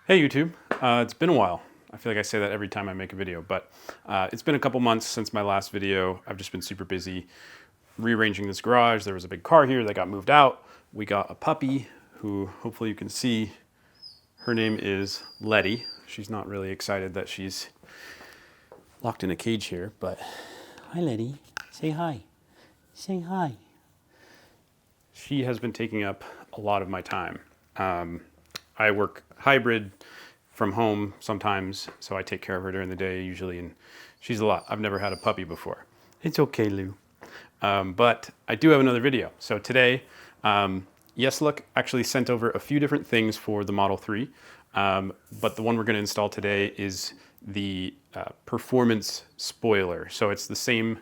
Hey YouTube, it's been a while. I feel like I say that every time I make a video, but it's been a couple months since my last video. I've just been super busy rearranging this garage. There was a big car here that got moved out. We got a puppy who hopefully you can see. Her name is Letty. She's not really excited that she's locked in a cage here, but hi Letty, say hi. Say hi. She has been taking up a lot of my time. I work hybrid from home sometimes, so I take care of her during the day usually, and she's a lot. I've never had a puppy before. It's okay, Lou. But I do have another video. So today, Yeslak actually sent over a few different things for the Model 3, but the one we're going to install today is the performance spoiler. So it's the same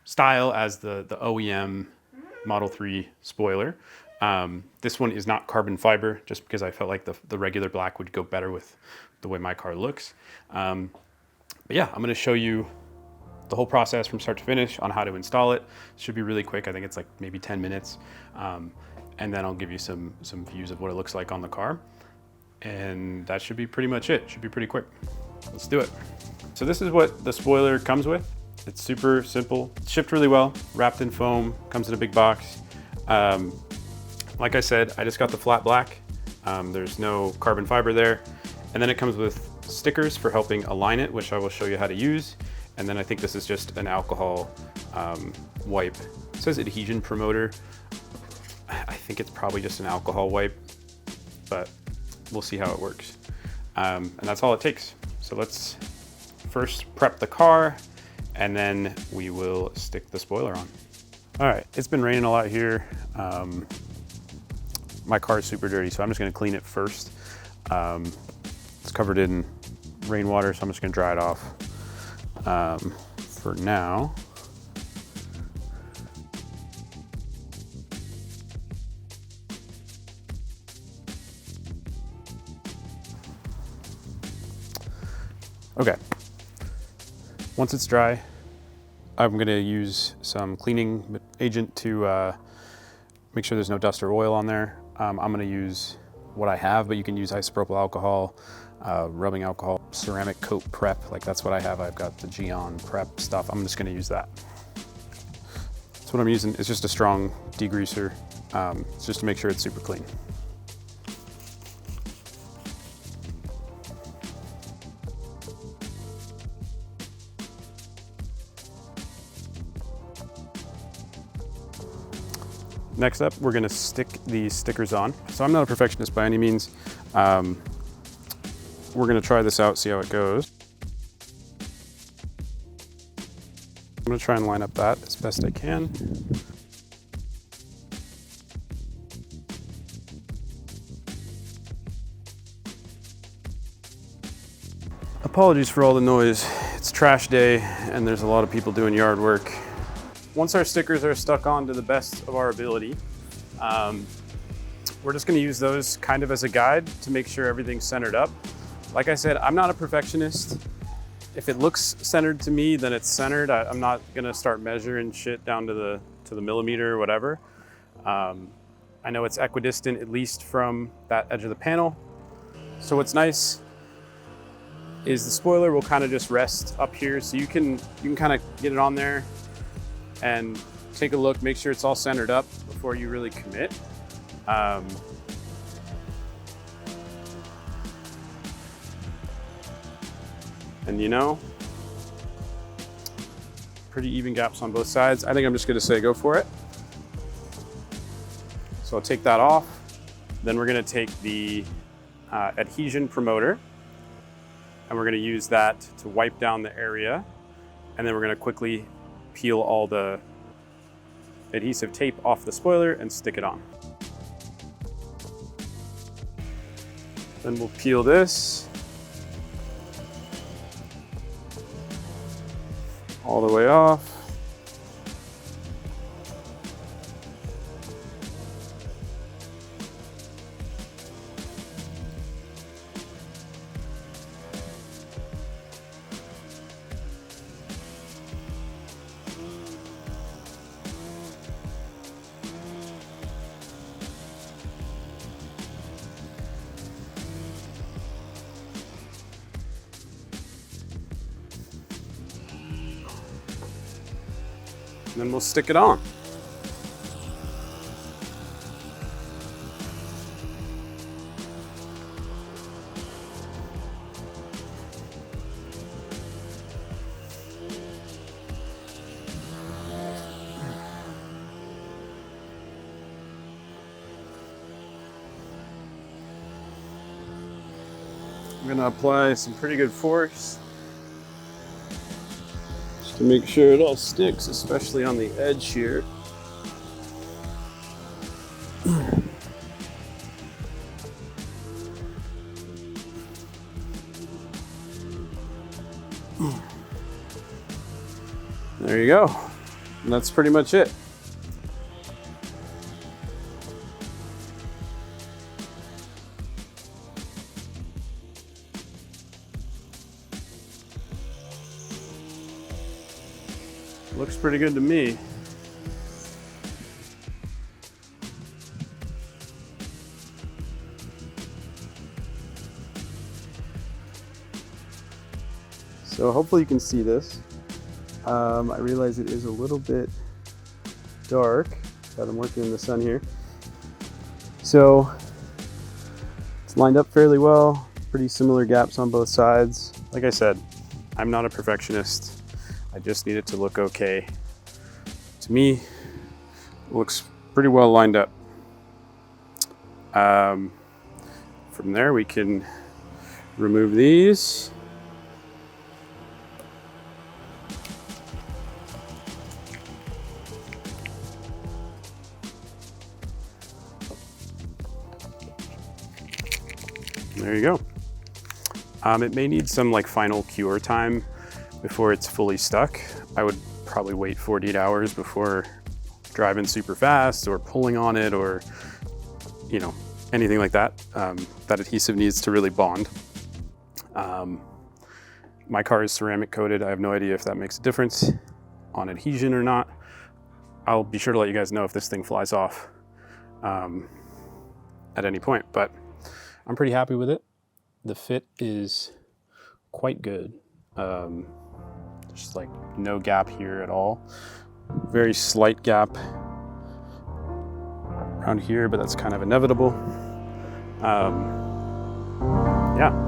style as the OEM Model 3 spoiler. This one is not carbon fiber, just because I felt like the regular black would go better with the way my car looks. But yeah, I'm going to show you the whole process from start to finish on how to install it. It should be really quick. I think it's like maybe 10 minutes. And then I'll give you some views of what it looks like on the car. And that should be pretty much it. Should be pretty quick. Let's do it. So this is what the spoiler comes with. It's super simple. It's shipped really well, wrapped in foam, comes in a big box. Like I said, I just got the flat black. There's no carbon fiber there. And then it comes with stickers for helping align it, which I will show you how to use. And then I think this is just an alcohol wipe. It says adhesion promoter. I think it's probably just an alcohol wipe, but we'll see how it works. And that's all it takes. So let's first prep the car, and then we will stick the spoiler on. All right, it's been raining a lot here. My car is super dirty, so I'm just gonna clean it first. It's covered in rainwater, so I'm just gonna dry it off for now. Okay, once it's dry, I'm gonna use some cleaning agent to make sure there's no dust or oil on there. I'm gonna use what I have, but you can use isopropyl alcohol, rubbing alcohol, ceramic coat prep, like that's what I have. I've got the Geon prep stuff. I'm just gonna use that. That's what I'm using. It's just a strong degreaser. It's just to make sure it's super clean. Next up, we're gonna stick these stickers on. So I'm not a perfectionist by any means. We're gonna try this out, see how it goes. I'm gonna try and line up that as best I can. Apologies for all the noise. It's trash day and there's a lot of people doing yard work. Once our stickers are stuck on to the best of our ability, we're just gonna use those kind of as a guide to make sure everything's centered up. Like I said, I'm not a perfectionist. If it looks centered to me, then it's centered. I'm not gonna start measuring shit down to the millimeter or whatever. I know it's equidistant, at least from that edge of the panel. So what's nice is the spoiler will kind of just rest up here, so you can kind of get it on there and take a look, make sure it's all centered up before you really commit. And you know, pretty even gaps on both sides. I think I'm just gonna say go for it. So I'll take that off. Then we're gonna take the adhesion promoter, and we're gonna use that to wipe down the area. And then we're gonna quickly peel all the adhesive tape off the spoiler and stick it on. Then we'll peel this all the way off. and then we'll stick it on. I'm gonna apply some pretty good force just to make sure it all sticks, especially on the edge here. There you go. And that's pretty much it. Looks pretty good to me. So hopefully you can see this. I realize it is a little bit dark, but I'm working in the sun here. So it's lined up fairly well, pretty similar gaps on both sides. Like I said, I'm not a perfectionist. I just need it to look okay. To me, it looks pretty well lined up. From there, we can remove these. There you go. It may need some like final cure time before it's fully stuck. I would probably wait 48 hours before driving super fast or pulling on it or, you know, anything like that. That adhesive needs to really bond. My car is ceramic coated. I have no idea if that makes a difference on adhesion or not. I'll be sure to let you guys know if this thing flies off at any point, but I'm pretty happy with it. The fit is quite good. Just like no gap here at all. Very slight gap around here, but that's kind of inevitable. Yeah.